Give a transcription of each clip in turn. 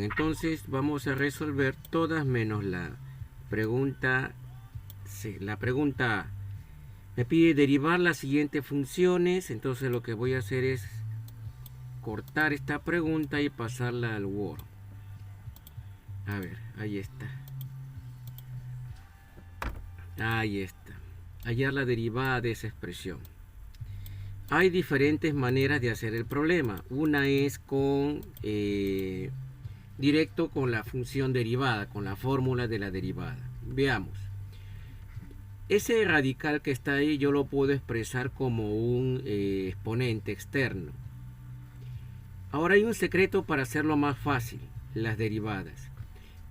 Entonces vamos a resolver todas menos la pregunta C. La pregunta A me pide derivar las siguientes funciones. Entonces lo que voy a hacer es cortar esta pregunta y pasarla al Word. A ver, ahí está. Ahí está. Hallar la derivada de esa expresión. Hay diferentes maneras de hacer el problema. Una es con directo con la función derivada, con la fórmula de la derivada. Veamos. Ese radical que está ahí yo lo puedo expresar como un exponente externo. Ahora hay un secreto para hacerlo más fácil, las derivadas.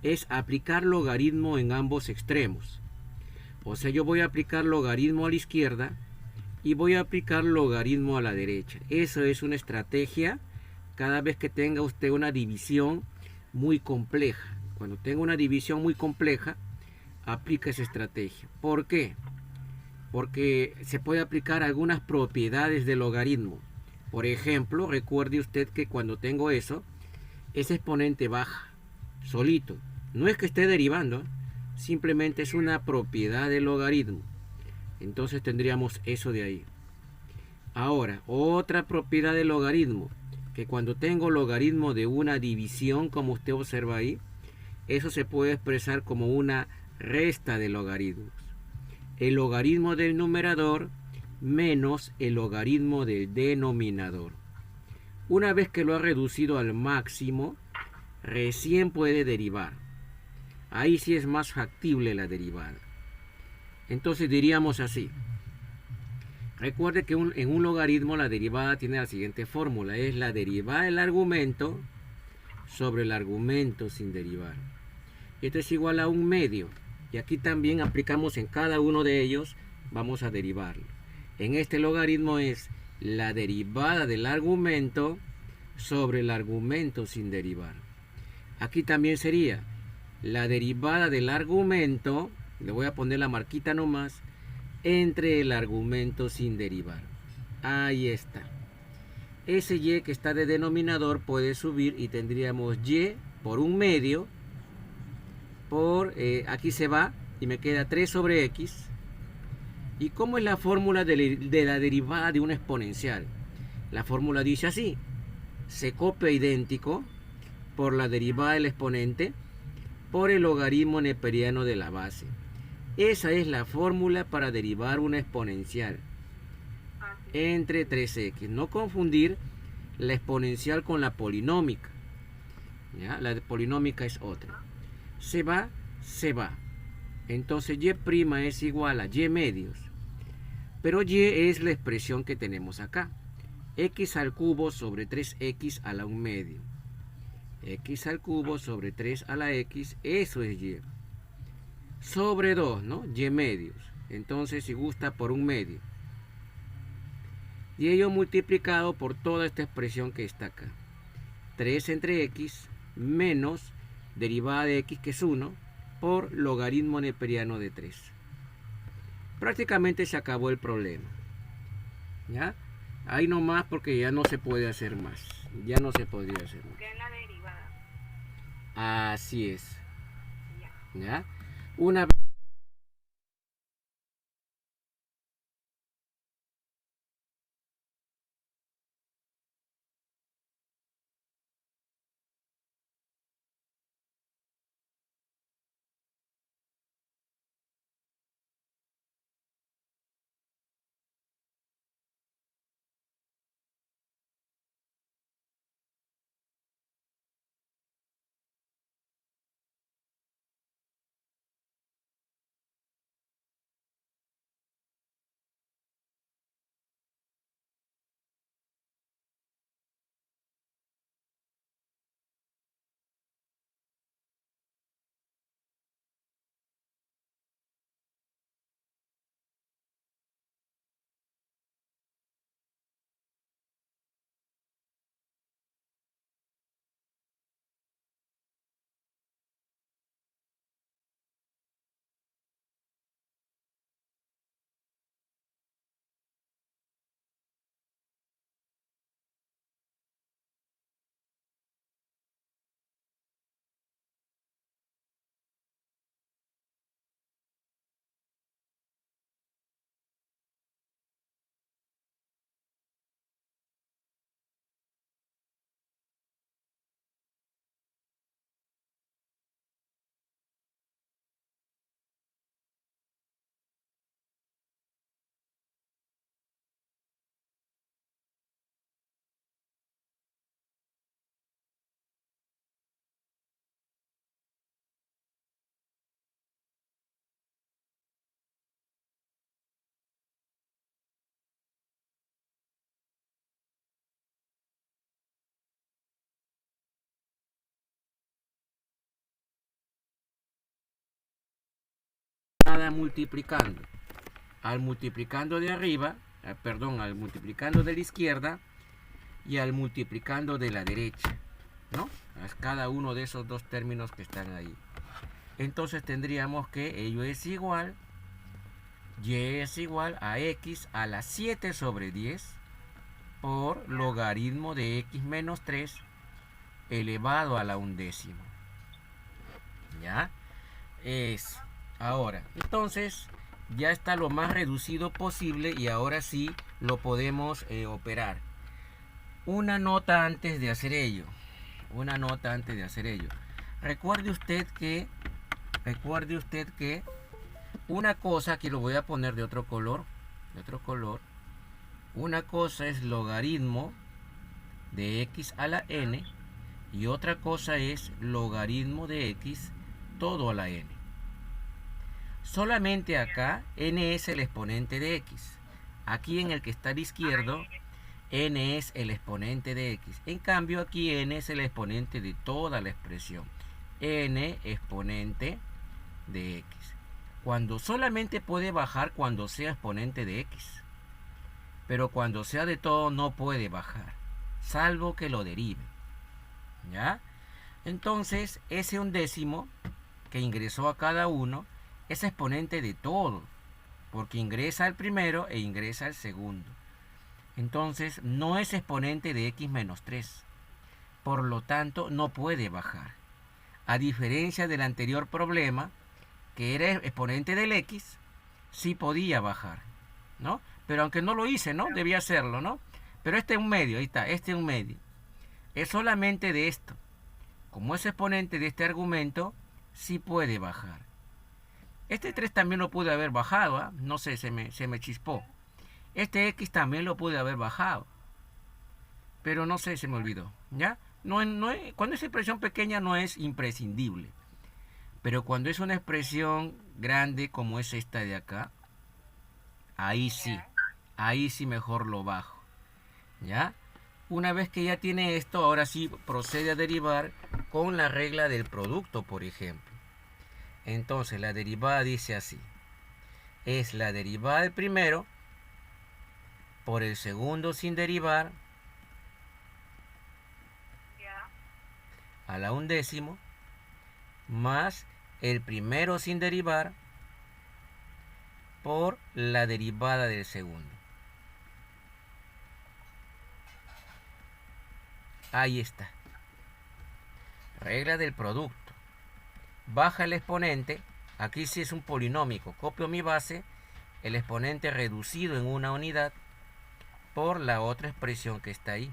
Es aplicar logaritmo en ambos extremos. O sea, yo voy a aplicar logaritmo a la izquierda y voy a aplicar logaritmo a la derecha. Eso es una estrategia cada vez que tenga usted una división muy compleja. Cuando tenga una división muy compleja, aplica esa estrategia. ¿Por qué? Porque se puede aplicar algunas propiedades del logaritmo. Por ejemplo, recuerde usted que cuando tengo eso, ese exponente baja solito. No es que esté derivando, simplemente es una propiedad del logaritmo. Entonces tendríamos eso de ahí. Ahora, otra propiedad del logaritmo, que cuando tengo logaritmo de una división, como usted observa ahí, eso se puede expresar como una resta de logaritmos. El logaritmo del numerador menos el logaritmo del denominador. Una vez que lo ha reducido al máximo, recién puede derivar. Ahí sí es más factible la derivada. Entonces diríamos así. Recuerde que en un logaritmo la derivada tiene la siguiente fórmula. Es la derivada del argumento sobre el argumento sin derivar. Esto es igual a un medio. Y aquí también aplicamos en cada uno de ellos, vamos a derivarlo. En este logaritmo es la derivada del argumento sobre el argumento sin derivar. Aquí también sería la derivada del argumento, le voy a poner la marquita nomás, entre el argumento sin derivar. Ahí está. Ese y que está de denominador puede subir y tendríamos y por un medio por aquí se va y me queda 3 sobre x. ¿Y cómo es la fórmula de la derivada de una exponencial? La fórmula dice así: se copia idéntico por la derivada del exponente por el logaritmo neperiano de la base. Esa es la fórmula para derivar una exponencial entre 3x. No confundir la exponencial con la polinómica. ¿Ya? La polinómica es otra. Se va, se va. Entonces y' es igual a y medios. Pero y es la expresión que tenemos acá. X al cubo sobre 3x a la 1 medio. X al cubo sobre 3 a la x, eso es y. Sobre 2, ¿no? Y medios. Entonces si gusta por 1 medio. Y ello multiplicado por toda esta expresión que está acá. 3 entre x menos derivada de x, que es 1, por logaritmo neperiano de 3. Prácticamente se acabó el problema. ¿Ya? Ahí nomás, porque ya no se puede hacer más. Ya no se podría hacer más. Así es. ¿Ya? Una vez cada multiplicando. Al multiplicando de arriba, al multiplicando de la izquierda y al multiplicando de la derecha, ¿no? A cada uno de esos dos términos que están ahí. Entonces tendríamos que y es igual a x a la 7 sobre 10 por logaritmo de x menos 3 elevado a la undécimo. ¿Ya? Ahora, entonces ya está lo más reducido posible y ahora sí lo podemos operar. Una nota antes de hacer ello. Recuerde usted que una cosa, aquí lo voy a poner de otro color. Una cosa es logaritmo de x a la n y otra cosa es logaritmo de x todo a la n. Solamente acá n es el exponente de x. Aquí en el que está a la izquierda, n es el exponente de x. En cambio aquí n es el exponente de toda la expresión. N exponente de x. Cuando solamente puede bajar cuando sea exponente de x. Pero cuando sea de todo no puede bajar, salvo que lo derive. ¿Ya? Entonces ese undécimo que ingresó a cada uno es exponente de todo, porque ingresa al primero e ingresa al segundo. Entonces no es exponente de x menos 3. Por lo tanto no puede bajar. A diferencia del anterior problema, que era exponente del x, sí podía bajar, ¿no? Pero aunque no lo hice, ¿no? Debía hacerlo, ¿no? Pero este es un medio, ahí está, este es un medio. Es solamente de esto. Como es exponente de este argumento, sí puede bajar. Este 3 también lo pude haber bajado, ¿eh? No sé, se me chispó. Este x también lo pude haber bajado. Pero no sé, se me olvidó, ¿ya? Cuando es expresión pequeña no es imprescindible. Pero cuando es una expresión grande como es esta de acá, ahí sí mejor lo bajo, ¿ya? Una vez que ya tiene esto, ahora sí procede a derivar con la regla del producto, por ejemplo. Entonces la derivada dice así. Es la derivada del primero por el segundo sin derivar a la undécimo más el primero sin derivar por la derivada del segundo. Ahí está. Regla del producto. Baja el exponente. Aquí sí es un polinómico. Copio mi base. El exponente reducido en una unidad por la otra expresión que está ahí.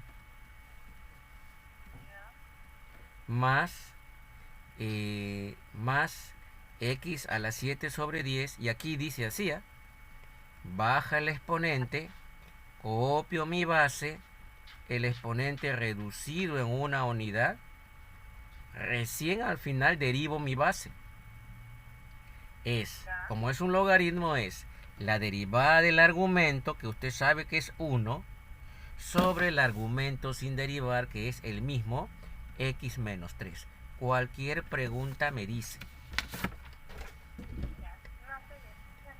Más x a la 7 sobre 10. Y aquí dice así. Baja el exponente. Copio mi base. El exponente reducido en una unidad. Recién al final derivo mi base. Como es un logaritmo, es la derivada del argumento, que usted sabe que es 1, sobre el argumento sin derivar, que es el mismo, x menos 3. Cualquier pregunta me dice.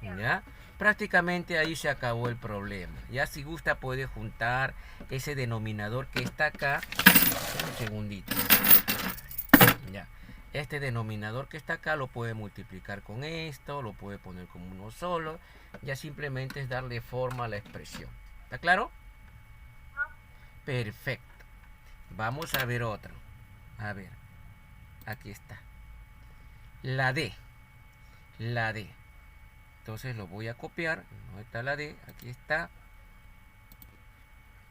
¿Ya? Prácticamente ahí se acabó el problema. Ya si gusta puede juntar ese denominador que está acá. Un segundito. Ya. Este denominador que está acá lo puede multiplicar con esto, lo puede poner como uno solo. Ya simplemente es darle forma a la expresión. ¿Está claro? Perfecto. Vamos a ver otro. A ver. Aquí está. La D. Entonces lo voy a copiar. ¿Dónde está la D? Aquí está.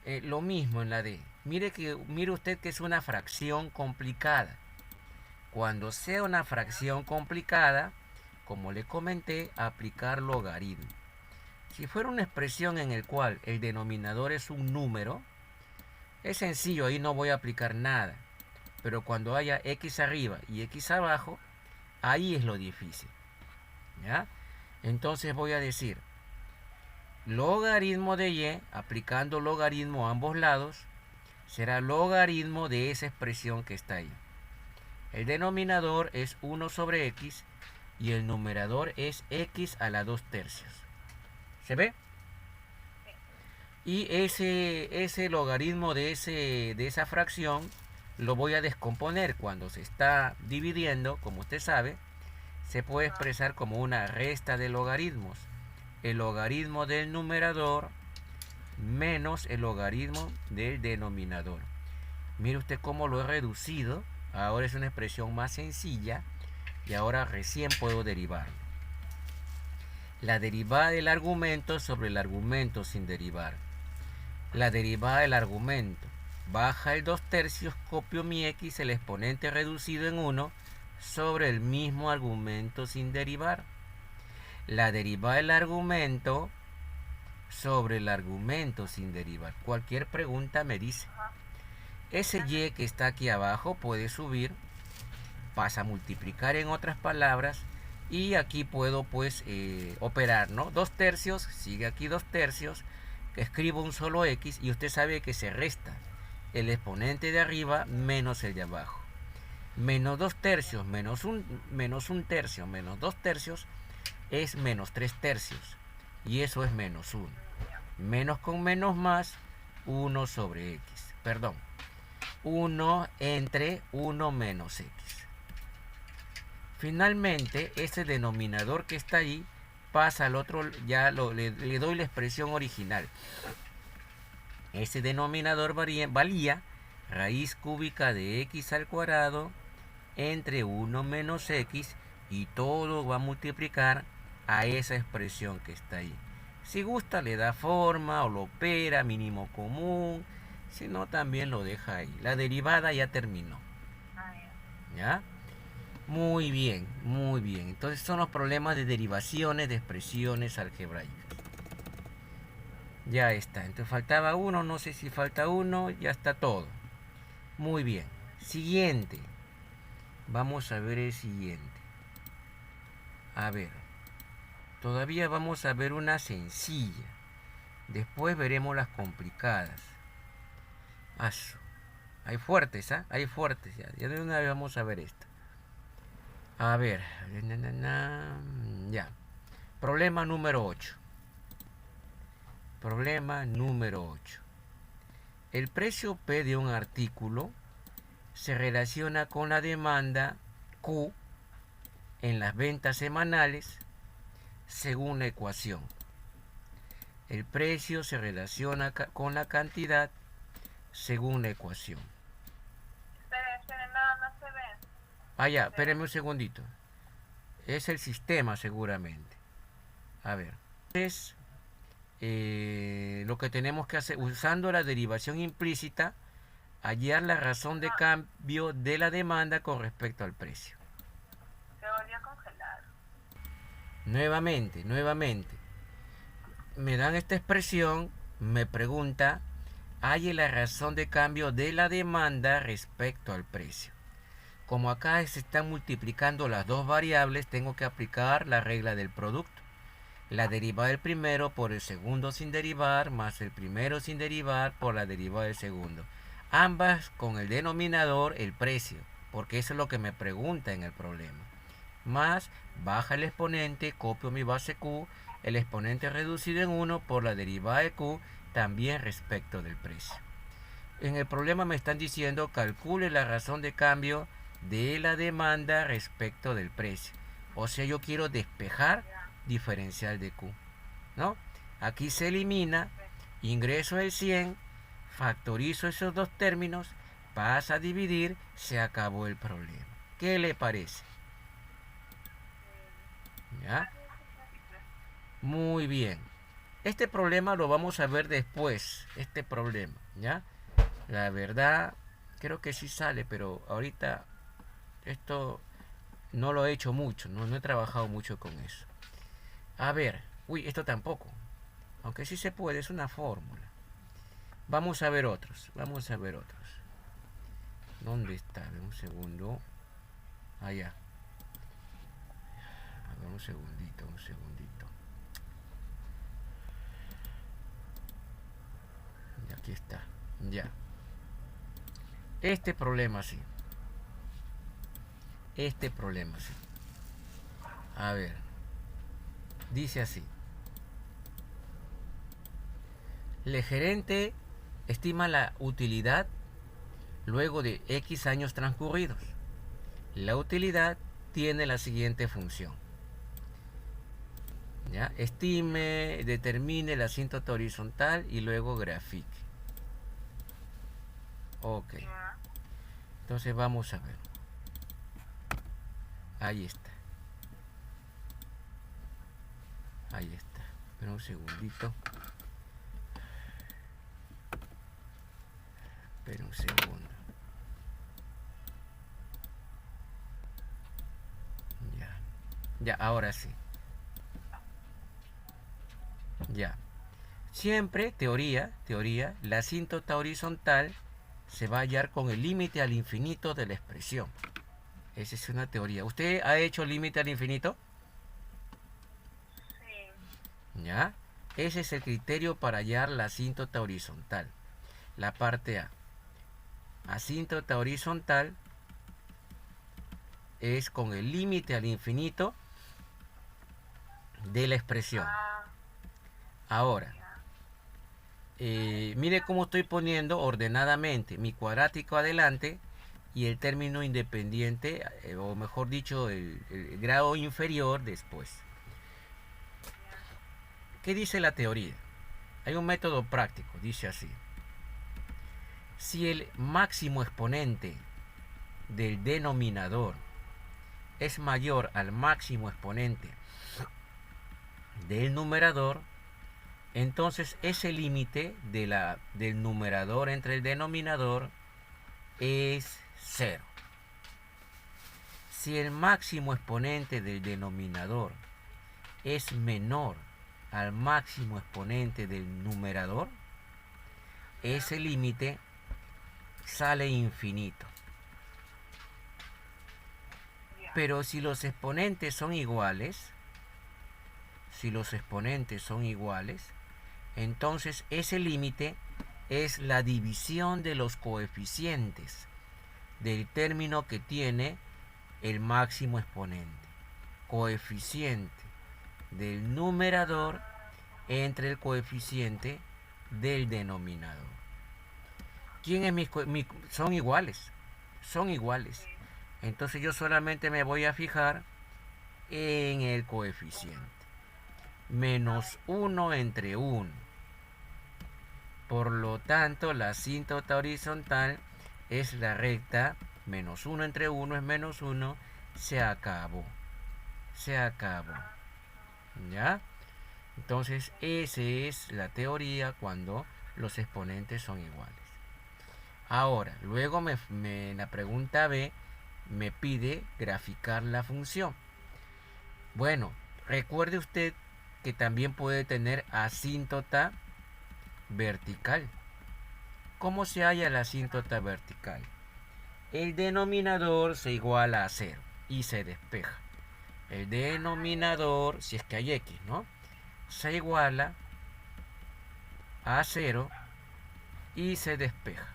Lo mismo en la D. Mire usted que es una fracción complicada. Cuando sea una fracción complicada, como le comenté, aplicar logaritmo. Si fuera una expresión en la cual el denominador es un número, es sencillo, ahí no voy a aplicar nada. Pero cuando haya x arriba y x abajo, ahí es lo difícil. ¿Ya? Entonces voy a decir logaritmo de y, aplicando logaritmo a ambos lados, será logaritmo de esa expresión que está ahí. El denominador es 1 sobre x y el numerador es x a la 2/3. ¿Se ve? Y ese logaritmo de esa fracción lo voy a descomponer cuando se está dividiendo, como usted sabe, se puede expresar como una resta de logaritmos. El logaritmo del numerador menos el logaritmo del denominador. Mire usted cómo lo he reducido. Ahora es una expresión más sencilla y ahora recién puedo derivarlo. La derivada del argumento sobre el argumento sin derivar. La derivada del argumento. Baja el 2/3, copio mi x, el exponente reducido en 1, sobre el mismo argumento sin derivar. La derivada del argumento sobre el argumento sin derivar. Cualquier pregunta me dice. Ese y que está aquí abajo puede subir, pasa a multiplicar en otras palabras, y aquí puedo pues operar, ¿no? 2/3, sigue aquí 2/3, escribo un solo x y usted sabe que se resta el exponente de arriba menos el de abajo. Menos 2/3 menos un tercio menos 2/3 es menos 3/3, y eso es menos 1. Menos con menos más, 1 sobre x. Perdón, 1 entre 1 menos x. Finalmente, ese denominador que está ahí pasa al otro, ya le doy la expresión original. Ese denominador valía raíz cúbica de x al cuadrado entre 1 menos x, y todo va a multiplicar a esa expresión que está ahí. Si gusta le da forma o lo opera, mínimo común, si no también lo deja ahí. La derivada ya terminó. ¿Ya? Muy bien, muy bien. Entonces son los problemas de derivaciones de expresiones algebraicas. Ya está. Entonces faltaba uno, no sé si falta uno, ya está todo. Muy bien. Siguiente. Vamos a ver el siguiente. A ver. Todavía vamos a ver una sencilla. Después veremos las complicadas. Hay fuertes, ¿ah? Hay fuertes. Ya de una vez vamos a ver esta. A ver. Ya. Problema número 8. Problema número 8. El precio P de un artículo se relaciona con la demanda Q en las ventas semanales según la ecuación. El precio se relaciona con la cantidad según la ecuación. Esperen, nada más se ve. Ah, ya, espérenme un segundito. Es el sistema seguramente. A ver. Es lo que tenemos que hacer, usando la derivación implícita, hallar la razón de cambio de la demanda con respecto al precio. Se volvió a congelar. Nuevamente. Me dan esta expresión, me pregunta, halle la razón de cambio de la demanda respecto al precio. Como acá se están multiplicando las dos variables, tengo que aplicar la regla del producto. La derivada del primero por el segundo sin derivar, más el primero sin derivar por la derivada del segundo. Ambas con el denominador el precio, porque eso es lo que me pregunta en el problema. Más, baja el exponente, copio mi base Q, el exponente reducido en 1 por la derivada de Q, también respecto del precio. En el problema me están diciendo calcule la razón de cambio de la demanda respecto del precio. O sea, yo quiero despejar diferencial de Q, ¿no? Aquí se elimina, ingreso el 100, factorizo esos dos términos, pasa a dividir, se acabó el problema. ¿Qué le parece? ¿Ya? Muy bien. Este problema lo vamos a ver después, este problema, ¿ya? La verdad, creo que sí sale, pero ahorita esto no lo he hecho mucho, no he trabajado mucho con eso. A ver, esto tampoco. Aunque sí se puede, es una fórmula. Vamos a ver otros. ¿Dónde está? A ver, un segundo. Allá. A ver, un segundito. Y aquí está. Ya. Este problema sí. A ver, dice así. El gerente estima la utilidad luego de X años transcurridos. La utilidad tiene la siguiente función. ¿Ya? Estime, determine la asíntota horizontal y luego grafique. Ok. Ya. Entonces vamos a ver. Ahí está. Ahí está. Espera un segundito. Espera un segundo. Ya. Ya, ahora sí. Ya. Siempre, teoría, la asíntota horizontal se va a hallar con el límite al infinito de la expresión. Esa es una teoría. ¿Usted ha hecho límite al infinito? Sí. ¿Ya? Ese es el criterio para hallar la asíntota horizontal. La parte A. Asíntota horizontal es con el límite al infinito de la expresión. Ah, Ahora, ya. mire cómo estoy poniendo ordenadamente mi cuadrático adelante y el término independiente, o mejor dicho, el grado inferior después. Ya. ¿Qué dice la teoría? Hay un método práctico, dice así. Si el máximo exponente del denominador es mayor al máximo exponente del numerador, entonces ese límite del numerador entre el denominador es 0. Si el máximo exponente del denominador es menor al máximo exponente del numerador, ese límite sale infinito. Ya. Pero si los exponentes son iguales, entonces ese límite es la división de los coeficientes del término que tiene el máximo exponente. Coeficiente del numerador entre el coeficiente del denominador. ¿Quién es son iguales? Son iguales. Sí. Entonces yo solamente me voy a fijar en el coeficiente. Menos 1 entre 1. Por lo tanto, la asíntota horizontal es la recta. Menos 1 entre 1 es menos 1. Se acabó. Se acabó. ¿Ya? Entonces, esa es la teoría cuando los exponentes son iguales. Ahora, luego la pregunta B me pide graficar la función. Bueno, recuerde usted que también puede tener asíntota vertical. ¿Cómo se halla la asíntota vertical? El denominador se iguala a 0 y se despeja. El denominador, si es que hay x, ¿no? Se iguala a 0 y se despeja.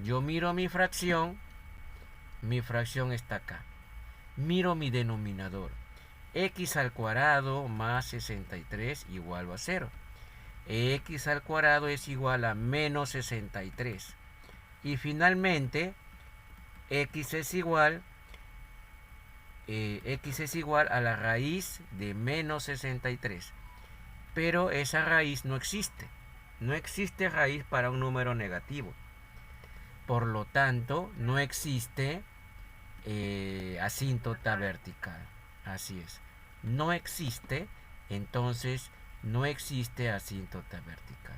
Yo miro mi fracción está acá. Miro mi denominador. X al cuadrado más 63 igual a 0. X al cuadrado es igual a menos 63. Y finalmente, X es igual a la raíz de menos 63. Pero esa raíz no existe. No existe raíz para un número negativo. Por lo tanto, no existe asíntota vertical. Así es. No existe, entonces no existe asíntota vertical.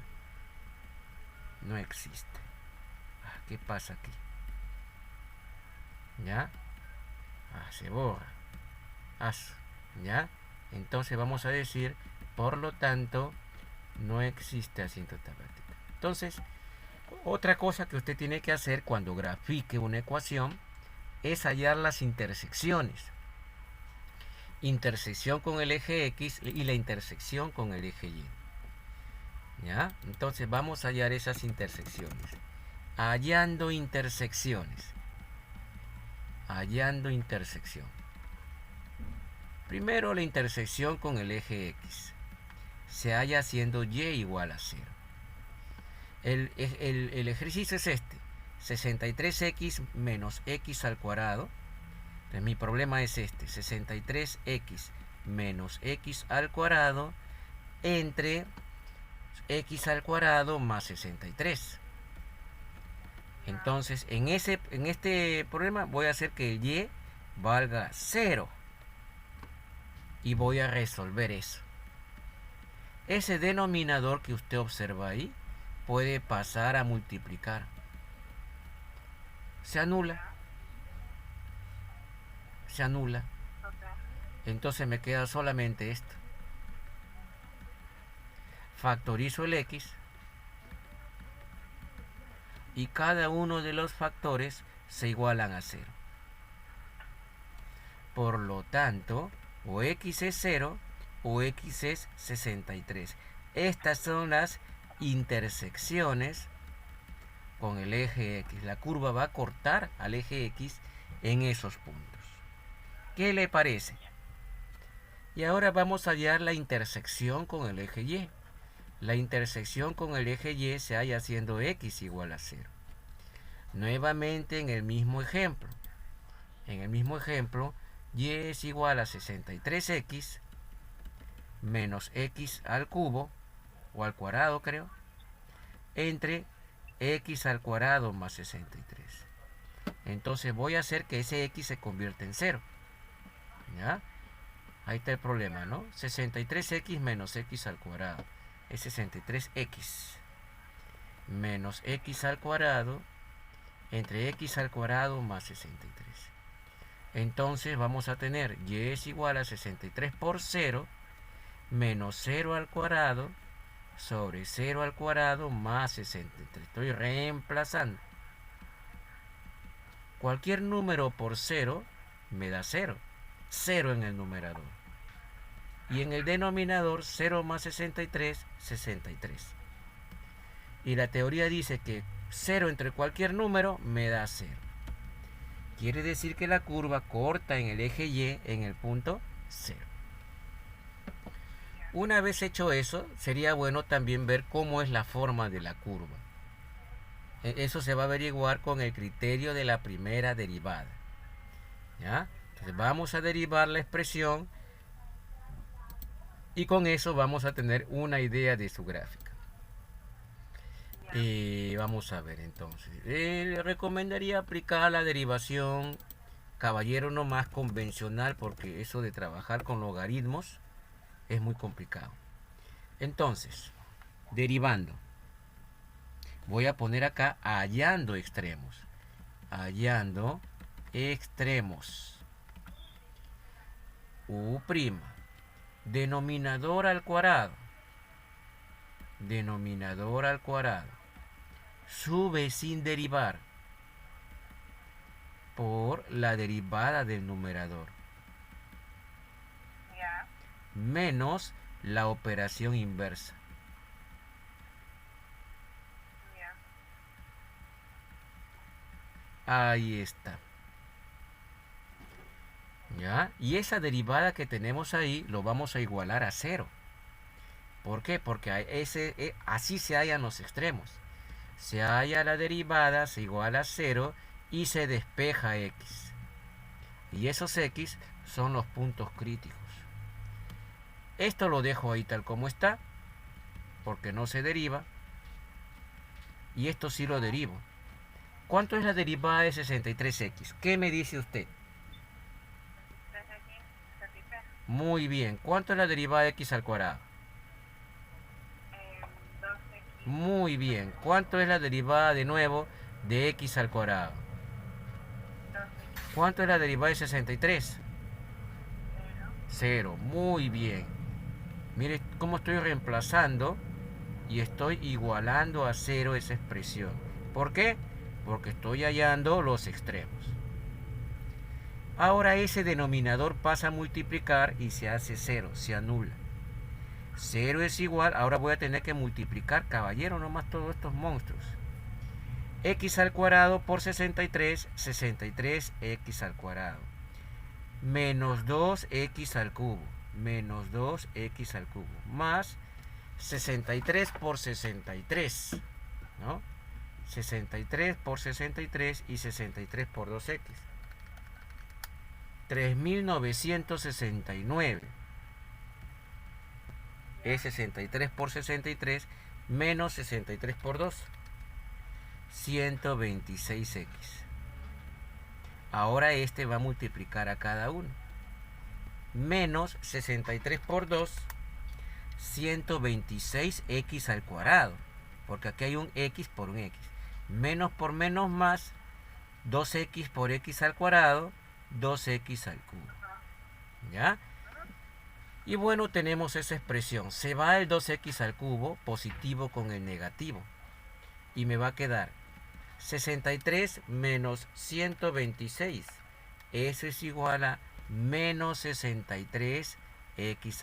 No existe. ¿Qué pasa aquí? ¿Ya? Se borra. ¿Ya? Entonces vamos a decir, por lo tanto, no existe asíntota vertical. Entonces, otra cosa que usted tiene que hacer cuando grafique una ecuación es hallar las intersecciones. Intersección con el eje X y la intersección con el eje Y. ¿Ya? Entonces vamos a hallar esas intersecciones. Hallando intersecciones. Hallando intersección. Primero, la intersección con el eje X se halla haciendo y igual a 0. El ejercicio es este: 63x menos x al cuadrado. Entonces, mi problema es este: 63x menos x al cuadrado entre x al cuadrado más 63. Entonces, en este problema voy a hacer que el y valga 0. Y voy a resolver eso. Ese denominador que usted observa ahí puede pasar a multiplicar. Se anula. Se anula. Ok. Entonces me queda solamente esto. Factorizo el x. Y cada uno de los factores se igualan a 0. Por lo tanto, o x es 0 o x es 63. Estas son las intersecciones con el eje X. La curva va a cortar al eje X en esos puntos. ¿Qué le parece? Y ahora vamos a hallar la intersección con el eje Y. La intersección con el eje Y se halla haciendo x igual a 0. Nuevamente en el mismo ejemplo. En el mismo ejemplo, y es igual a 63x menos x al cubo, o al cuadrado creo, entre x al cuadrado más 63. Entonces voy a hacer que ese x se convierta en 0. ¿Ya? Ahí está el problema, ¿no? 63x menos x al cuadrado es 63x menos x al cuadrado entre x al cuadrado más 63. Entonces vamos a tener y es igual a 63 por 0 menos 0 al cuadrado sobre 0 al cuadrado más 63. Estoy reemplazando. Cualquier número por 0 me da 0. 0 en el numerador. Y en el denominador 0 más 63, 63. Y la teoría dice que 0 entre cualquier número me da 0. Quiere decir que la curva corta en el eje Y en el punto 0. Una vez hecho eso, sería bueno también ver cómo es la forma de la curva. Eso se va a averiguar con el criterio de la primera derivada. ¿Ya? Entonces vamos a derivar la expresión y con eso vamos a tener una idea de su gráfica. Vamos a ver entonces. Le recomendaría aplicar la derivación caballero no más convencional, porque eso de trabajar con logaritmos es muy complicado. Entonces, derivando. Voy a poner acá hallando extremos. Hallando extremos. U'. Denominador al cuadrado. Denominador al cuadrado. Sube sin derivar por la derivada del numerador. Ya. Menos la operación inversa. Ya. Ahí está. ¿Ya? Y esa derivada que tenemos ahí lo vamos a igualar a 0. ¿Por qué? Porque así se hallan los extremos. Se halla la derivada, se iguala a 0 y se despeja x. Y esos x son los puntos críticos. Esto lo dejo ahí tal como está, porque no se deriva. Y esto sí lo derivo. ¿Cuánto es la derivada de 63x? ¿Qué me dice usted? 63. Muy bien. ¿Cuánto es la derivada de x al cuadrado? 12x. Muy bien. ¿Cuánto es la derivada de nuevo de x al cuadrado? 12x. ¿Cuánto es la derivada de 63? 0. Muy bien. Mire cómo estoy reemplazando y estoy igualando a 0 esa expresión. ¿Por qué? Porque estoy hallando los extremos. Ahora ese denominador pasa a multiplicar y se hace 0, se anula. 0 es igual, ahora voy a tener que multiplicar, caballero, nomás todos estos monstruos. X al cuadrado por 63, 63x al cuadrado. menos 2x al cubo, menos 2x al cubo, más 63 por 63, ¿no? 63 por 63 y 63 por 2x. 3969 es 63 por 63 menos 63 por 2. 126x. Ahora este va a multiplicar a cada uno. Menos 63 por 2, 126x al cuadrado. Porque aquí hay un x por un x. Menos por menos más, 2x por x al cuadrado, 2x al cubo. ¿Ya? Y bueno, tenemos esa expresión. Se va el 2x al cubo, positivo con el negativo. Y me va a quedar 63 menos 126. Eso es igual a menos 63x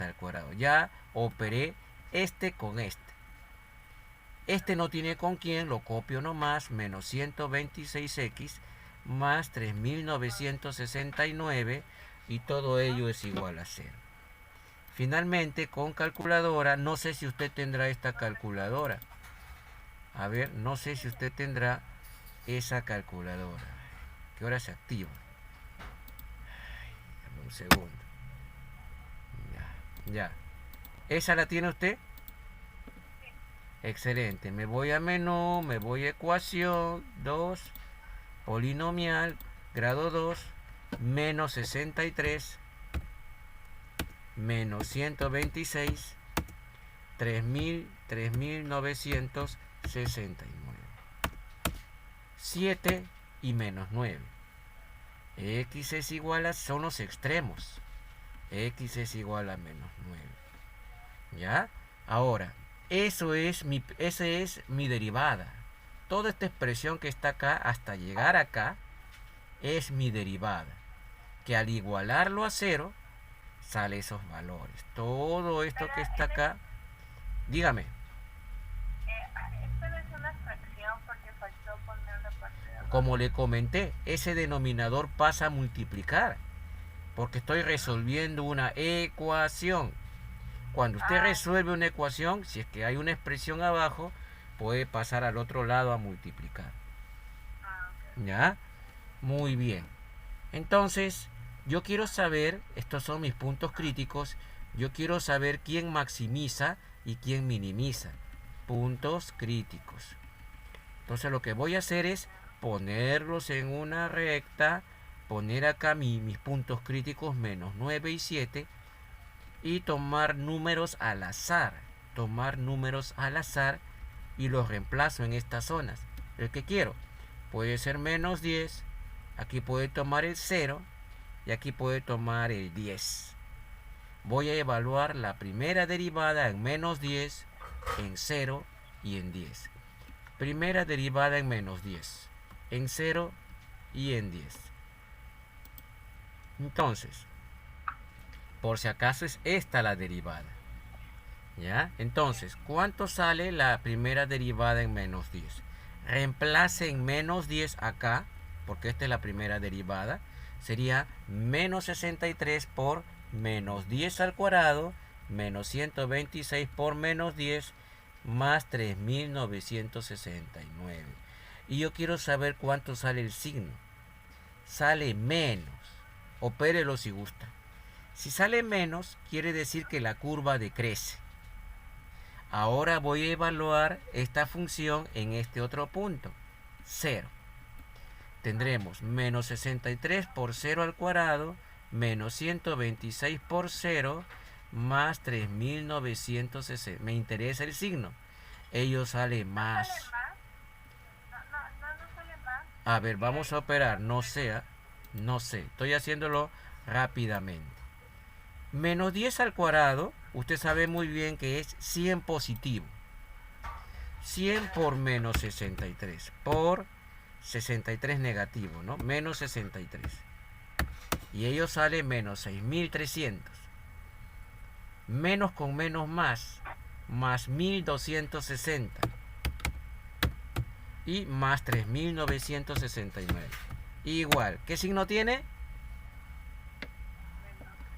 al cuadrado. Ya operé este con este. Este no tiene con quién, lo copio nomás. Menos 126x más 3969. Y todo ello es igual a 0. Finalmente, con calculadora, no sé si usted tendrá esta calculadora. A ver, no sé si usted tendrá esa calculadora. ¿Qué hora se activa? Ay, dame un segundo. Ya. ¿Esa la tiene usted? Sí. Excelente. Me voy a menú, me voy a ecuación 2, polinomial, grado 2, menos 63, menos 126, 3969. 7 y menos 9. X es igual a, son los extremos. X es igual a menos 9. ¿Ya? Ahora, esa es mi derivada. Toda esta expresión que está acá, hasta llegar acá, es mi derivada. Que al igualarlo a 0, sale esos valores. Todo esto que está acá, dígame. Esto no es una fracción porque faltó poner la parte de abajo. Como le comenté, ese denominador pasa a multiplicar. Porque estoy resolviendo una ecuación. Cuando usted resuelve una ecuación, si es que hay una expresión abajo, puede pasar al otro lado a multiplicar. Ok. ¿Ya? Muy bien. Entonces, yo quiero saber, estos son mis puntos críticos, yo quiero saber quién maximiza y quién minimiza. Puntos críticos. Entonces lo que voy a hacer es ponerlos en una recta, poner acá mis puntos críticos menos 9 y 7 y tomar números al azar. Tomar números al azar y los reemplazo en estas zonas. El que quiero puede ser menos 10, aquí puede tomar el 0 y aquí puede tomar el 10. Voy a evaluar la primera derivada en menos 10, en 0 y en 10. Primera derivada en menos 10, en 0 y en 10. Entonces, por si acaso es esta la derivada. ¿Ya? Entonces, ¿cuánto sale la primera derivada en menos 10? Reemplace en menos 10 acá, porque esta es la primera derivada. Sería menos 63 por menos 10 al cuadrado, menos 126 por menos 10, más 3969. Y yo quiero saber cuánto sale el signo. Sale menos. Opérelo si gusta. Si sale menos, quiere decir que la curva decrece. Ahora voy a evaluar esta función en este otro punto. 0. Tendremos menos 63 por 0 al cuadrado, menos 126 por 0, más 3960. Me interesa el signo. Ello sale más. ¿Sale más? No sale más. A ver, vamos a operar. No sé. Estoy haciéndolo rápidamente. Menos 10 al cuadrado, usted sabe muy bien que es 100 positivo. 100 por menos 63. Por 63 negativo, ¿no? Menos 63. Y ello sale menos 6300. Menos con menos más 1260. Y más 3969. Igual, ¿qué signo tiene?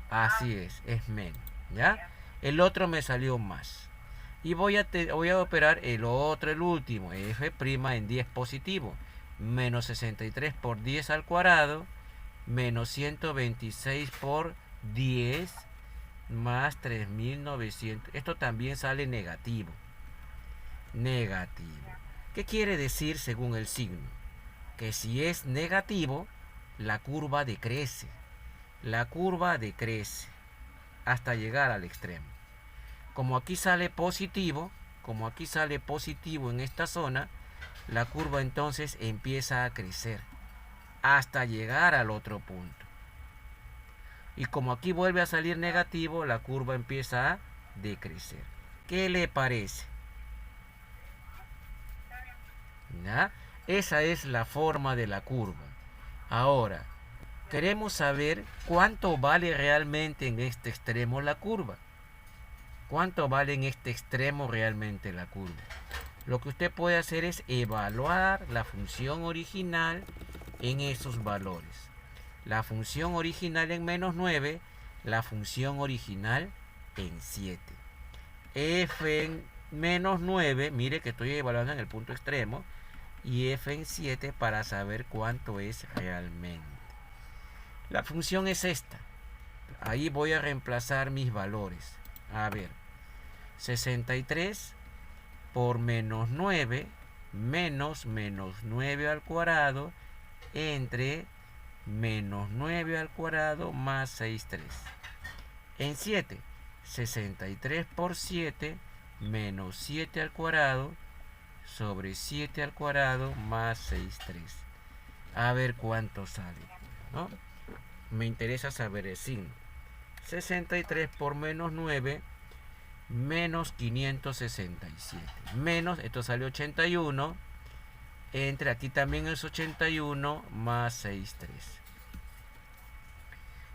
Así es menos, ¿ya? El otro me salió más. Y voy a operar el otro, el último, f' en 10 positivo. Menos 63 por 10 al cuadrado, menos 126 por 10, más 3900. Esto también sale negativo. Negativo. ¿Qué quiere decir según el signo? Que si es negativo, la curva decrece. La curva decrece hasta llegar al extremo. Como aquí sale positivo, en esta zona, la curva entonces empieza a crecer hasta llegar al otro punto. Y como aquí vuelve a salir negativo, la curva empieza a decrecer. ¿Qué le parece? ¿Ya? Esa es la forma de la curva. Ahora, queremos saber cuánto vale realmente en este extremo la curva. ¿Cuánto vale en este extremo realmente la curva? Lo que usted puede hacer es evaluar la función original en esos valores. La función original en menos 9, la función original en 7. F en menos 9, mire que estoy evaluando en el punto extremo, y f en 7 para saber cuánto es realmente. La función es esta. Ahí voy a reemplazar mis valores. A ver, 63 por menos 9 menos 9 al cuadrado entre menos 9 al cuadrado más 63. En 7, 63 por 7 menos 7 al cuadrado sobre 7 al cuadrado más 63. A ver cuánto sale, ¿no? Me interesa saber el signo. 63 por menos 9 menos 567. Menos, esto sale 81. Entre aquí también es 81 más 63.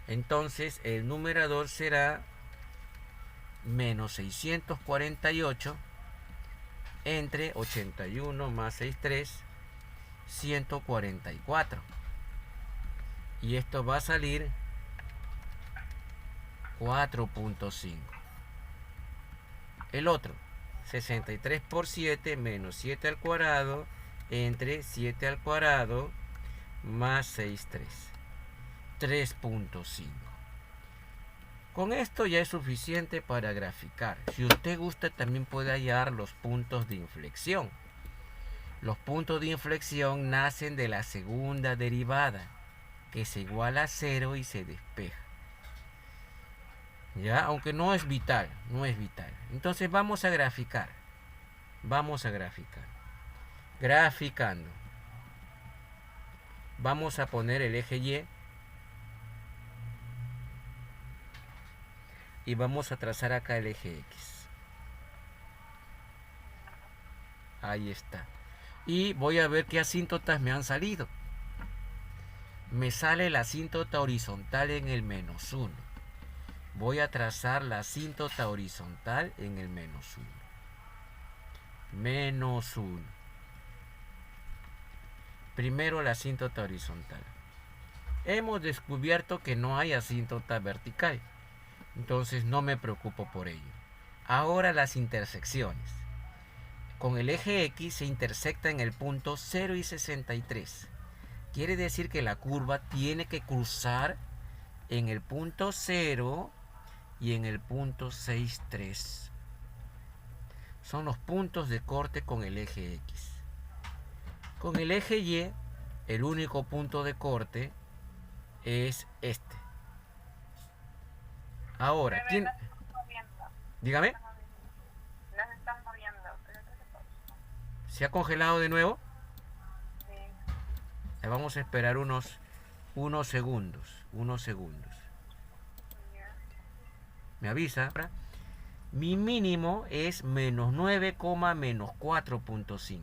Entonces el numerador será menos 648 entre 81 más 63, 144. Y esto va a salir 4.5. El otro, 63 por 7 menos 7 al cuadrado entre 7 al cuadrado más 63. 3.5. Con esto ya es suficiente para graficar. Si usted gusta, también puede hallar los puntos de inflexión. Los puntos de inflexión nacen de la segunda derivada, que se iguala a 0 y se despeja. ¿Ya? Aunque no es vital, no es vital. Entonces vamos a graficar. Vamos a graficar. Graficando. Vamos a poner el eje Y. Y vamos a trazar acá el eje X. Ahí está. Y voy a ver qué asíntotas me han salido. Me sale la asíntota horizontal en el menos 1. Voy a trazar la asíntota horizontal en el menos 1. Menos 1. Primero la asíntota horizontal. Hemos descubierto que no hay asíntota vertical. Entonces no me preocupo por ello. Ahora las intersecciones. Con el eje X se intersecta en el punto 0 y 63. Quiere decir que la curva tiene que cruzar en el punto 0 y en el punto 63. Son los puntos de corte con el eje X. Con el eje Y, el único punto de corte es este. Ahora, ¿quién? Dígame. Las están moviendo. ¿Se ha congelado de nuevo? Sí. Vamos a esperar unos segundos. Me avisa. Mi mínimo es menos 9, menos 4.5.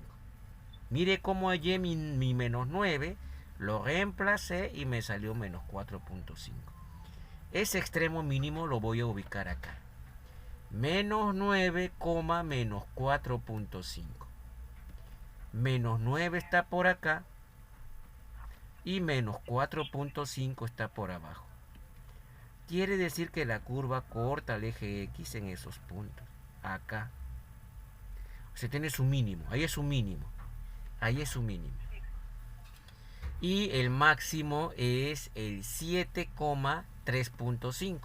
Mire cómo hallé mi menos 9, lo reemplacé y me salió menos 4.5. Ese extremo mínimo lo voy a ubicar acá. Menos 9, menos 4.5. Menos 9 está por acá y menos 4.5 está por abajo. Quiere decir que la curva corta el eje X en esos puntos. Acá. O sea, tiene su mínimo. Ahí es su mínimo. Ahí es su mínimo. Y el máximo es el 7,3.5.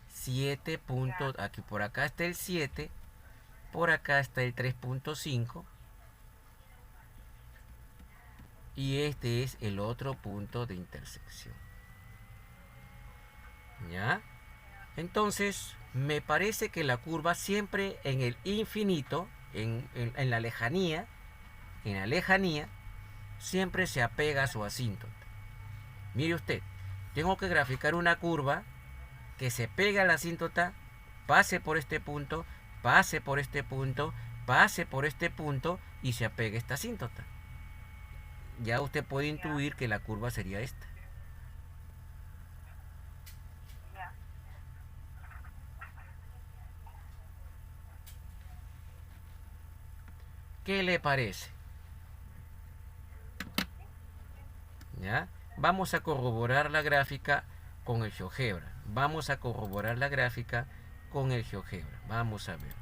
7 puntos. Aquí por acá está el 7. Por acá está el 3.5. Y este es el otro punto de intersección. ¿Ya? Entonces, me parece que la curva siempre en el infinito, en la lejanía, siempre se apega a su asíntota. Mire usted, tengo que graficar una curva que se pega a la asíntota, pase por este punto, pase por este punto, pase por este punto y se apegue a esta asíntota. Ya usted puede intuir que la curva sería esta. ¿Qué le parece? ¿Ya? Vamos a corroborar la gráfica con el GeoGebra. Vamos a corroborar la gráfica con el GeoGebra. Vamos a ver.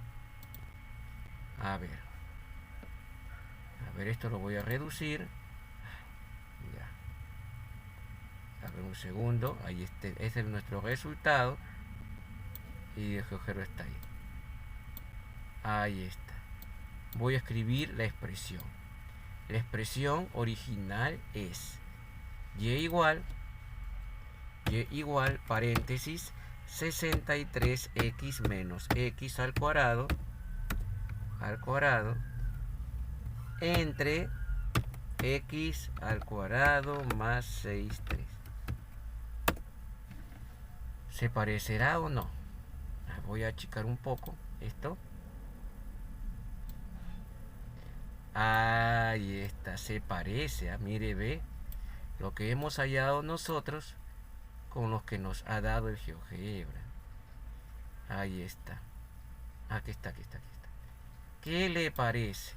A ver. A ver, esto lo voy a reducir. Ya. A ver un segundo. Ahí está. Ese es nuestro resultado. Y el GeoGebra está ahí. Ahí está. Voy a escribir la expresión. La expresión original es y igual paréntesis 63x menos x al cuadrado entre x al cuadrado más 63. ¿Se parecerá o no? Voy a achicar un poco esto. Ahí está, se parece, mire, ve lo que hemos hallado nosotros con los que nos ha dado el GeoGebra. Ahí está. Aquí está. ¿Qué le parece?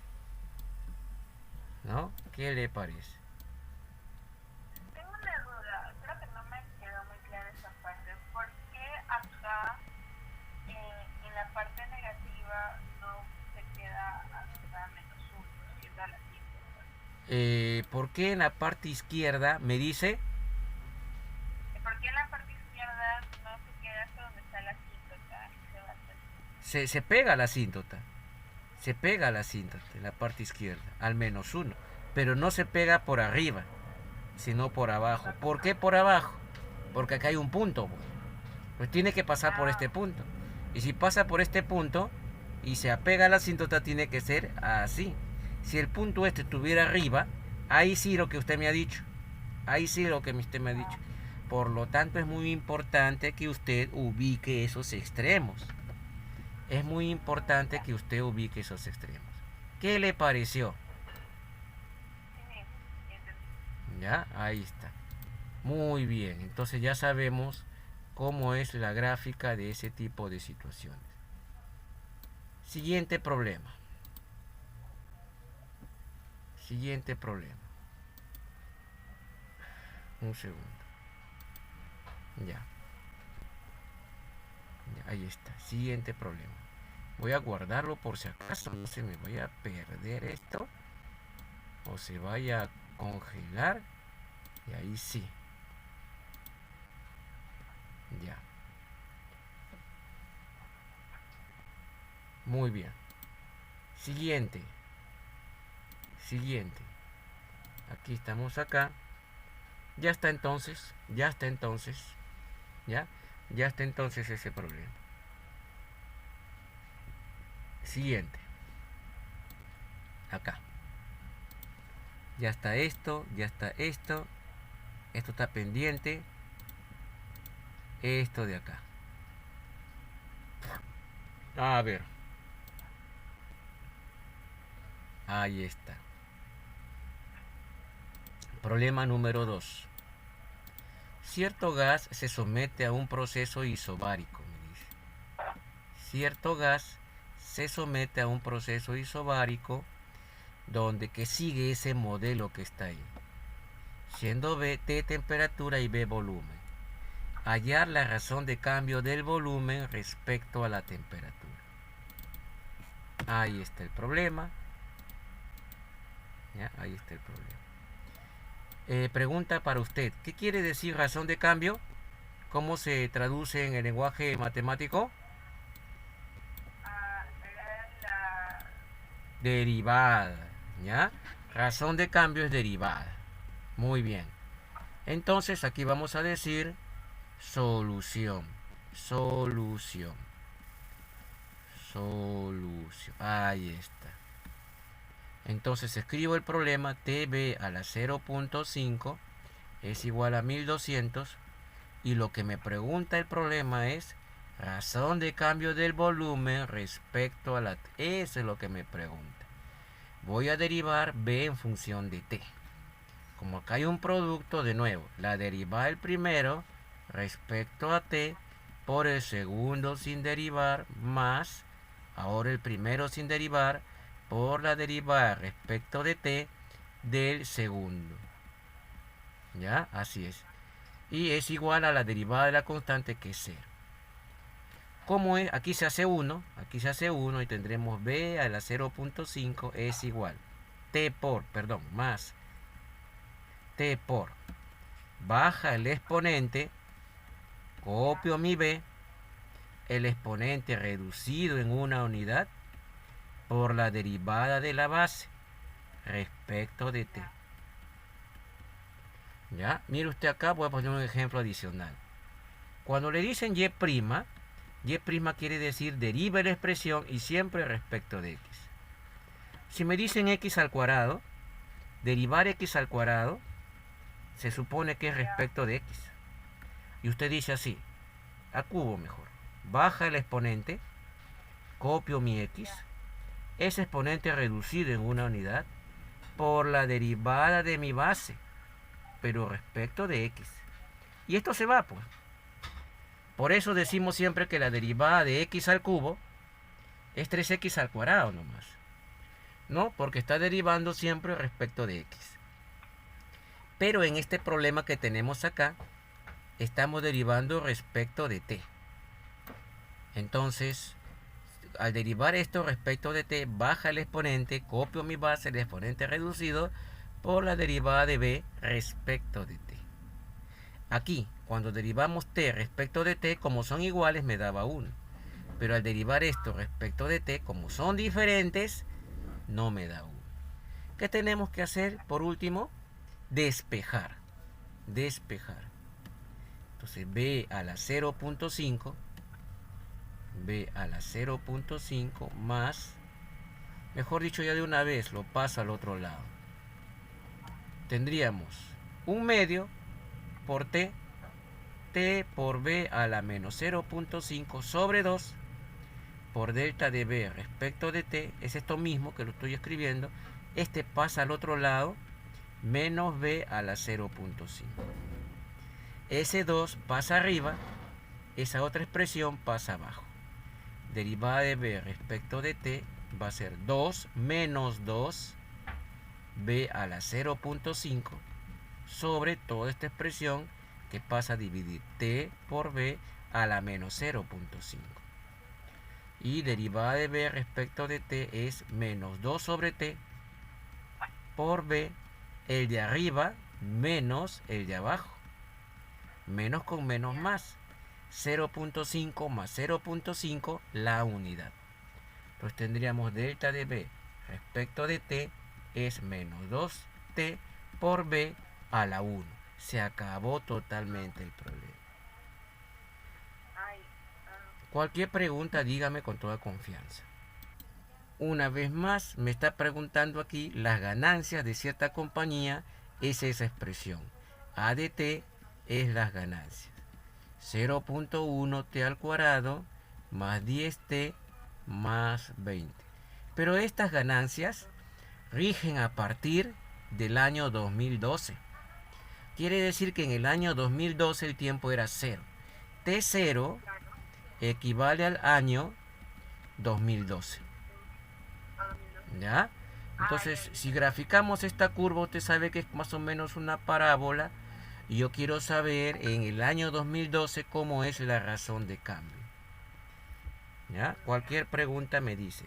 ¿No? ¿Qué le parece? Tengo una duda, creo que no me quedó muy clara esa parte. ¿Por qué acá, en la parte negativa, no se queda hasta menos 1, siendo la asíntota? ¿Por qué en la parte izquierda me dice? ¿Por qué en la parte izquierda no se queda hasta donde está la asíntota? Se pega a la asíntota. Se pega a la asíntota en la parte izquierda, al menos 1. Pero no se pega por arriba, sino por abajo. ¿Por qué por abajo? Porque acá hay un punto. Pues tiene que pasar por este punto. Y si pasa por este punto y se apega a la asíntota, tiene que ser así. Si el punto este estuviera arriba, ahí sí lo que usted me ha dicho. Ahí sí lo que usted me ha dicho. Por lo tanto, es muy importante que usted ubique esos extremos. Es muy importante que usted ubique esos extremos. ¿Qué le pareció? Ya, ahí está. Muy bien, entonces ya sabemos cómo es la gráfica de ese tipo de situaciones. Siguiente problema. Siguiente problema. Un segundo. Ya. Ahí está. Siguiente problema. Voy a guardarlo por si acaso no se me vaya a perder esto. O se vaya a congelar. Y ahí sí. Ya. Muy bien. Siguiente. Siguiente. Aquí estamos acá. Ya está entonces. Ya está entonces. ¿Ya? Ya está entonces ese problema. Siguiente. Acá. Ya está esto. Ya está esto. Esto está pendiente. Esto de acá. A ver. Ahí está. Problema número 2. Cierto gas se somete a un proceso isobárico, me dice. Cierto gas se somete a un proceso isobárico donde que sigue ese modelo que está ahí, siendo B T temperatura y B volumen. hallar la razón de cambio del volumen respecto a la temperatura. Ahí está el problema. ¿Ya? Ahí está el problema. Pregunta para usted. ¿Qué quiere decir razón de cambio? ¿Cómo se traduce en el lenguaje matemático? La Derivada. ¿Ya? Razón de cambio es derivada. Muy bien. Entonces aquí vamos a decir solución. Solución. Solución. Ahí está. Entonces escribo el problema. TB a la 0.5 es igual a 1200. Y lo que me pregunta el problema es razón de cambio del volumen respecto a la T. Eso es lo que me pregunta. Voy a derivar B en función de T. Como acá hay un producto, de nuevo, la derivada del primero respecto a T por el segundo sin derivar más, ahora el primero sin derivar por la derivada respecto de T del segundo. ¿Ya? Así es. Y es igual a la derivada de la constante, que es 0. ¿Cómo es? Aquí se hace 1, y tendremos B a la 0.5 es igual más T por, baja el exponente, copio mi B, el exponente reducido en una unidad, por la derivada de la base respecto de T. ¿Ya? Mire usted acá, voy a poner un ejemplo adicional. Cuando le dicen Y', Y' quiere decir deriva la expresión y siempre respecto de X. Si me dicen X al cuadrado, derivar X al cuadrado, se supone que es respecto de X. Y usted dice así, a cubo mejor. Baja el exponente, copio mi X, ese exponente reducido en una unidad, por la derivada de mi base, pero respecto de X. Y esto se va, pues. Por eso decimos siempre que la derivada de X al cubo es 3X al cuadrado nomás. ¿No? Porque está derivando siempre respecto de X. Pero en este problema que tenemos acá, estamos derivando respecto de T. Entonces, al derivar esto respecto de T, baja el exponente, copio mi base, el exponente reducido, por la derivada de B respecto de T. Aquí, cuando derivamos T respecto de T, como son iguales, me daba 1. Pero al derivar esto respecto de T, como son diferentes, no me da 1. ¿Qué tenemos que hacer por último? Despejar. Despejar. Entonces B a la 0.5, B a la 0.5 más, mejor dicho ya de una vez, lo paso al otro lado. Tendríamos un medio por T, T por B a la menos 0.5 sobre 2 por delta de B respecto de T, es esto mismo que lo estoy escribiendo, este pasa al otro lado, menos B a la 0.5. Ese 2 pasa arriba, esa otra expresión pasa abajo. Derivada de B respecto de T va a ser 2 menos 2 B a la 0.5 sobre toda esta expresión que pasa a dividir T por B a la menos 0.5. Y derivada de B respecto de T es menos 2 sobre T por B, el de arriba menos el de abajo. Menos con menos más. 0.5 más 0.5 la unidad. Entonces tendríamos delta de B respecto de T es menos 2T por B a la 1. Se acabó totalmente el problema. Cualquier pregunta dígame con toda confianza. Una vez más me está preguntando aquí las ganancias de cierta compañía, es esa expresión. A de T es las ganancias. 0.1T al cuadrado más 10T más 20. Pero estas ganancias rigen a partir del año 2012. Quiere decir que en el año 2012 el tiempo era 0. T0 equivale al año 2012. ¿Ya? Entonces, si graficamos esta curva, usted sabe que es más o menos una parábola Y yo quiero saber en el año 2012 cómo es la razón de cambio. ¿Ya? Cualquier pregunta me dice.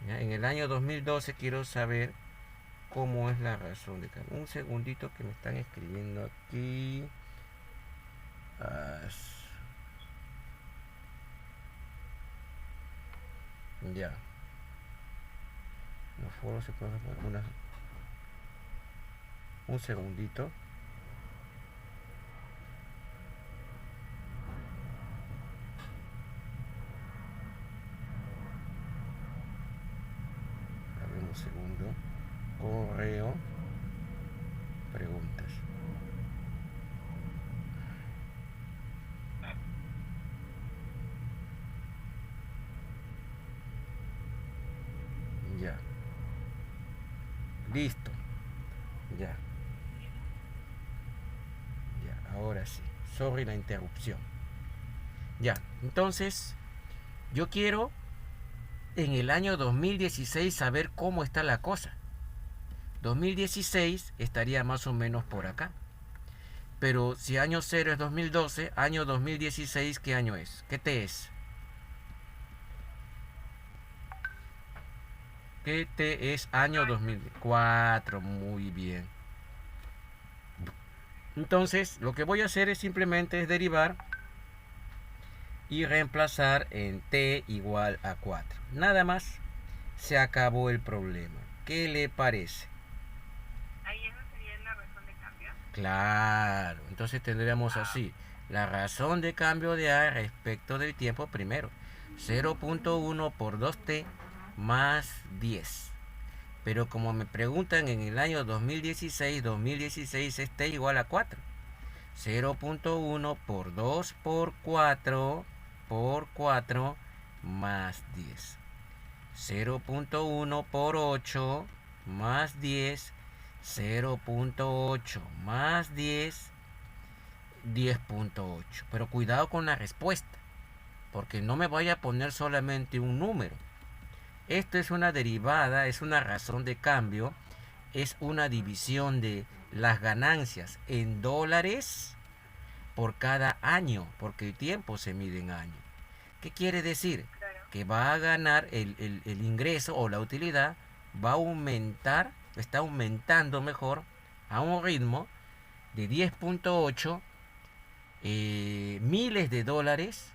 ¿Ya? En el año 2012 quiero saber cómo es la razón de cambio. Un segundito que me están escribiendo aquí. Ya. Los foros se pueden poner un segundito. A ver un segundo. Correo. Preguntas. Ya. Listo. Ya. Ya, ahora sí. Sorry la interrupción. Ya, entonces yo quiero en el año 2016 saber cómo está la cosa. 2016 estaría más o menos por acá. Pero si año 0 es 2012, año 2016, ¿qué año es? ¿Qué T es? ¿Qué T es año 2004? Muy bien. Entonces, lo que voy a hacer es simplemente derivar y reemplazar en T igual a 4. Nada más, se acabó el problema. ¿Qué le parece? Ahí esa sería la razón de cambio. Claro, entonces tendríamos así. La razón de cambio de A respecto del tiempo primero. 0.1 por 2t más 10. Pero como me preguntan en el año 2016 es t igual a 4. 0.1 por 2 por 4 más 10. 0.1 por 8 más 10. 0.8 más 10. 10.8. Pero cuidado con la respuesta, porque no me vaya a poner solamente un número. Esto es una derivada, es una razón de cambio, es una división de las ganancias en dólares por cada año, porque el tiempo se mide en años. ¿Qué quiere decir? Claro. Que va a ganar el ingreso o la utilidad, va a aumentar, está aumentando mejor, a un ritmo de 10.8 miles de dólares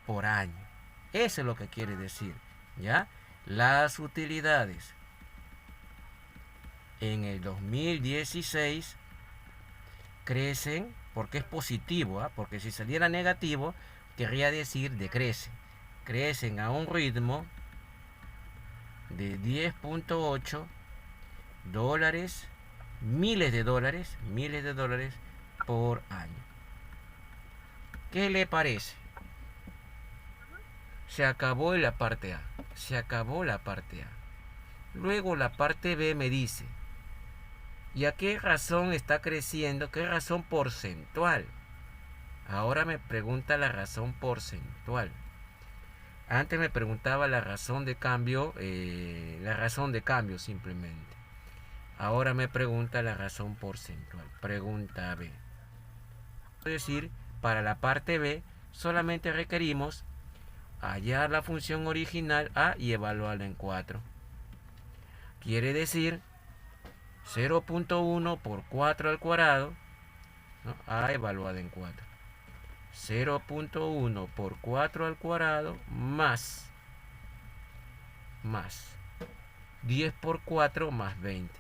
por año. Eso es lo que quiere decir, ¿ya? Las utilidades en el 2016 crecen porque es positivo, ¿eh? Porque si saliera negativo, querría decir decrece. Crecen a un ritmo de 10.8 dólares, miles de dólares por año. ¿Qué le parece? Se acabó la parte A. Se acabó la parte A. Luego la parte B me dice, ¿y a qué razón está creciendo? ¿Qué razón porcentual? Ahora me pregunta la razón porcentual. Antes me preguntaba la razón de cambio simplemente. Ahora me pregunta la razón porcentual. Pregunta B. Es decir, para la parte B solamente requerimos hallar la función original A y evaluarla en 4. Quiere decir 0.1 por 4 al cuadrado, ¿no? A evaluada en 4. 0.1 por 4 al cuadrado más 10 por 4 más 20.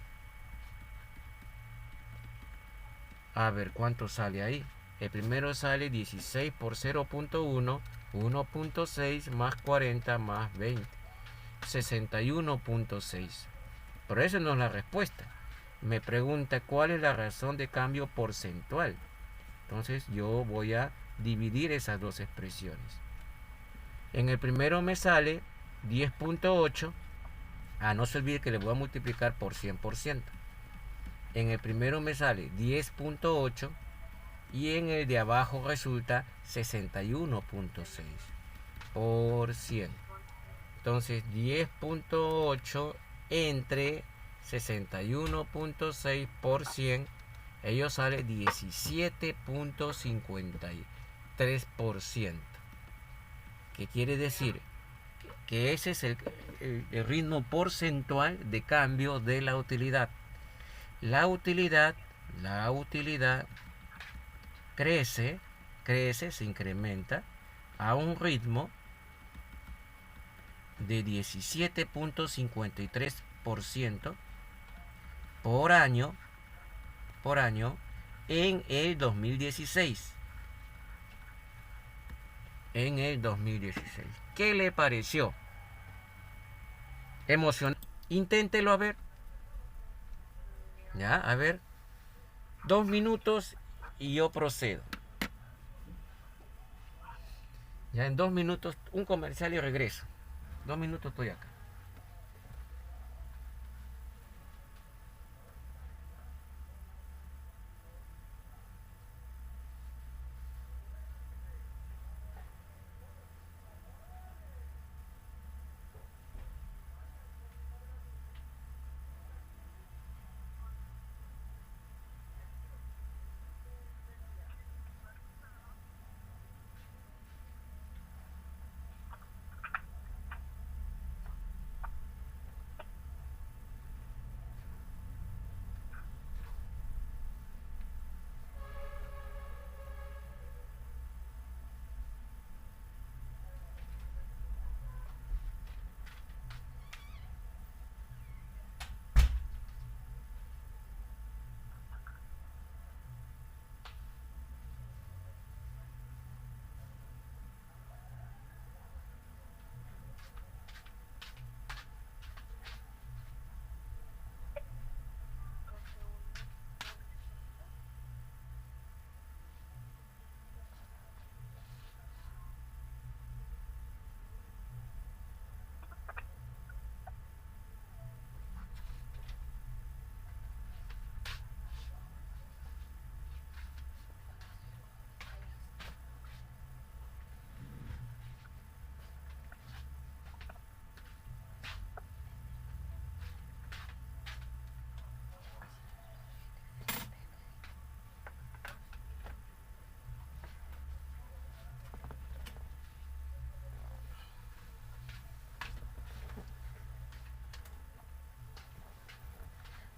A ver cuánto sale ahí. El primero sale 16 por 0.1, 1.6 más 40 más 20. 61.6. Pero esa no es la respuesta. Me pregunta cuál es la razón de cambio porcentual. Entonces yo voy a dividir esas dos expresiones. En el primero me sale 10.8. No se olvide que le voy a multiplicar por 100%. En el primero me sale 10.8 y en el de abajo resulta 61.6 por 100. Entonces 10.8 entre 61.6 por 100 ellos sale 17.53%. ¿Qué quiere decir? Que ese es el ritmo porcentual de cambio de la utilidad. La utilidad crece, se incrementa a un ritmo de 17.53% por año en el 2016. ¿Qué le pareció? Emocionante. Inténtelo a ver. Ya, a ver. 2 minutos y yo procedo. Ya en 2 minutos, un comercial y regreso. 2 minutos estoy acá.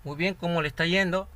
Muy bien, ¿cómo le está yendo?